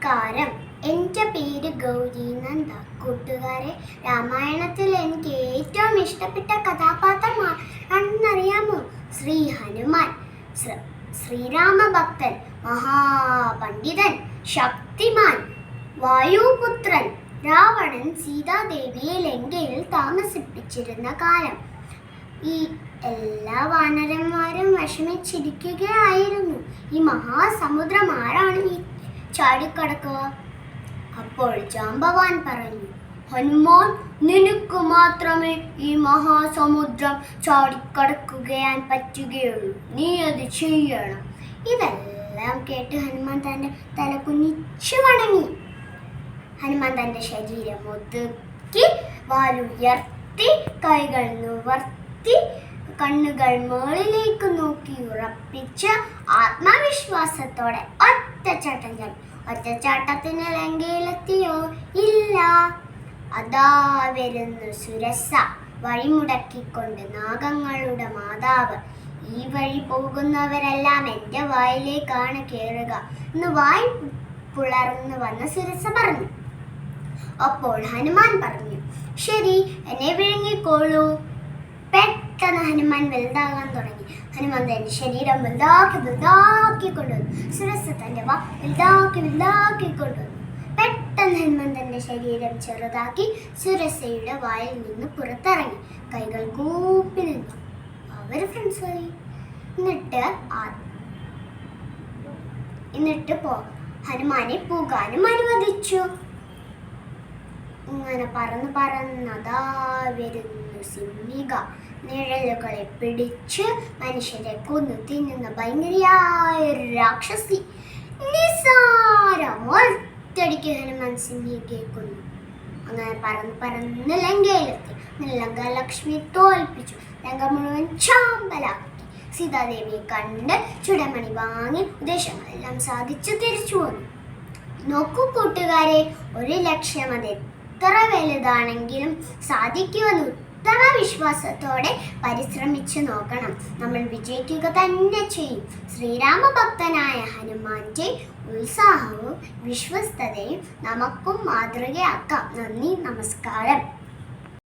നമസ്കാരം. എൻ്റെ പേര് ഗൗരി നന്ദ. കൂട്ടുകാരെ, രാമായണത്തിൽ എനിക്ക് ഏറ്റവും ഇഷ്ടപ്പെട്ട കഥാപാത്രം ആണെന്നറിയാമോ? ശ്രീ ഹനുമാൻ. ശ്രീരാമഭക്തൻ, മഹാപണ്ഡിതൻ, ശക്തിമാൻ, വായുപുത്രൻ. രാവണൻ സീതാദേവിയെ ലങ്കയിൽ താമസിപ്പിച്ചിരുന്ന കാലം ഈ എല്ലാ വാനരന്മാരും വിഷമിച്ചിരിക്കുകയായിരുന്നു. ഈ മഹാസമുദ്രം ആരാണ് ഈ ചാടിക്കടക്കുക? അപ്പോൾ ജാംബവാൻ പറഞ്ഞു, ഹനുമാൻ, നിനക്ക് മാത്രമേ ഈ മഹാസമുദ്രം ചാടിക്കടക്കുകയാൻ പറ്റുകയുള്ളൂ. നീ അത് ചെയ്യണം. ഇതെല്ലാം കേട്ട് ഹനുമാൻ തൻ്റെ തല കുനിച്ചു വണങ്ങി. ഹനുമാൻ തൻ്റെ ശരീരം ഒതുക്കി, വാലുയർത്തി, കൈകൾ നിവർത്തി, കണ്ണുകൾ മുകളിലേക്ക് നോക്കി ഉറപ്പിച്ച് ആത്മവിശ്വാസത്തോടെ ഒറ്റച്ചാട്ടം ചാടി. ഒറ്റച്ചാട്ടത്തിന് ലങ്കയിലെത്തിയോ? ഇല്ല. അതാ വരുന്നു സുരസ, വഴിമുടക്കിക്കൊണ്ട്, നാഗങ്ങളുടെ മാതാവ്. ഈ വഴി പോകുന്നവരെല്ലാം എൻ്റെ വായിലേക്കാണ് കയറുക എന്ന് വായി പുളർന്നു വന്ന സുരസ പറഞ്ഞു. അപ്പോൾ ഹനുമാൻ പറഞ്ഞു, ശരി, എന്നെ വിഴുങ്ങിക്കോളൂ. പെട്ടെന്ന് ഹനുമാൻ വലുതാകാൻ തുടങ്ങി. ഹനുമാൻ തന്റെ ശരീരം വലുതാക്കി കൊണ്ടുവന്നു. സുരസ തന്റെ വാ വലുതാക്കി കൊണ്ടുവന്നു. പെട്ടെന്ന് ഹനുമാൻ തന്റെ ശരീരം ചെറുതാക്കി സുരസയുടെ വായിൽ നിന്ന് പുറത്തിറങ്ങി. കൈകൾ കൂപ്പി നിന്നു. അവർ ഫ്രണ്ട്സായി. എന്നിട്ട് ഹനുമാനെ പോകാനും അനുവദിച്ചു. ഇങ്ങനെ പറന്നതാ വരുന്നു സിംഹിക. നിഴലുകളെ പിടിച്ച് മനുഷ്യരെ കൊന്നു തിന്നുന്ന ഭയങ്കരയായൊരു രാക്ഷസി. നിസാരം ഒറ്റടിക്ക് ഹനുമാൻ സിംഹികയെ കൊന്നു. അങ്ങനെ പറന്ന് ലങ്കയിലെത്തി. ലങ്കാലക്ഷ്മിയെ തോൽപ്പിച്ചു. ലങ്ക മുഴുവൻ ചാമ്പലാക്കി. സീതാദേവിയെ കണ്ട് ചുടമണി വാങ്ങി ഉദ്ദേശങ്ങളെല്ലാം സാധിച്ചു തിരിച്ചു വന്നു. നോക്കൂ കൂട്ടുകാരെ, ഒരു ലക്ഷ്യം അത് എത്ര വലുതാണെങ്കിലും സാധിക്കുമെന്ന് ഉത്തമ വിശ്വാസത്തോടെ പരിശ്രമിച്ചു നോക്കണം. നമ്മൾ വിജയിക്കുക തന്നെ ചെയ്യും. ശ്രീരാമഭക്തനായ ഹനുമാന്റെ ഉത്സാഹവും വിശ്വസ്തതയും നമുക്കും മാതൃകയാക്കാം. നന്ദി, നമസ്കാരം.